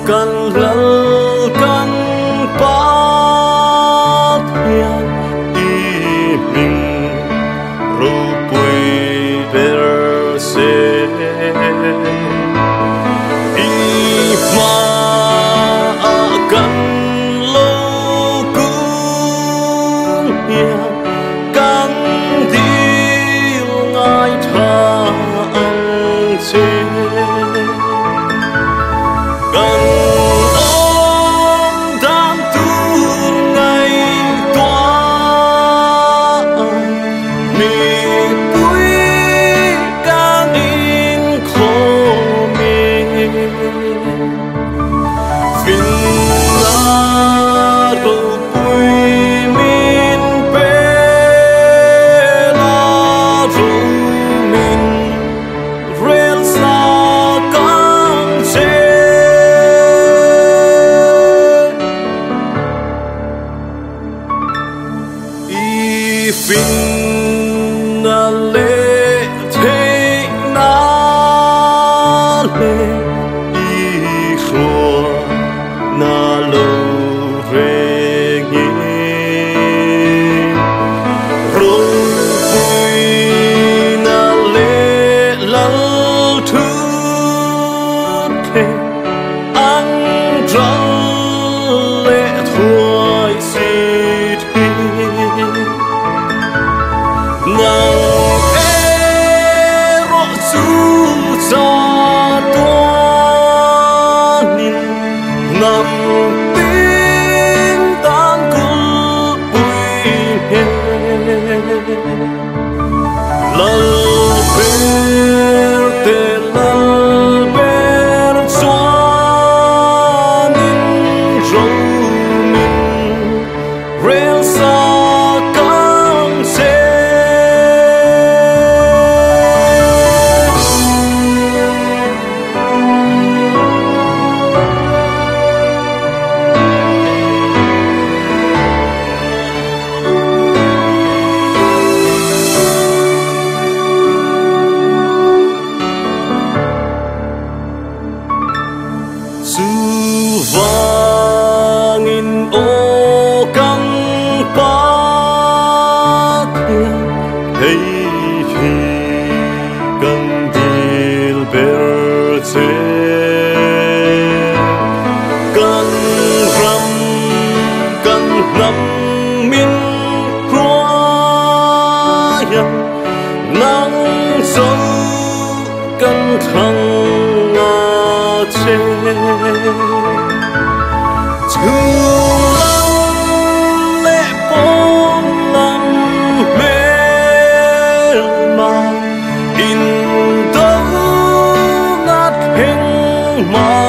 cần lal cần bát hiền y mình ru bụi bể se y ma cần lâu cũng hiền cần đi ngay thang trên finale thế na lệ y khua na lâu về nghe rung vui na lệ lal thứ thế ăn trăng lệ thôi xịt nang ero su sa toanin nam tin tan kul bui he lal ber soanin rong min rel sa vangin o căng bát hey hi căng dil berce căng ram căng nam min kroya nang sâu căng thăng che thương lắm lệ bốn năm mê mà in tấu ngát hình mà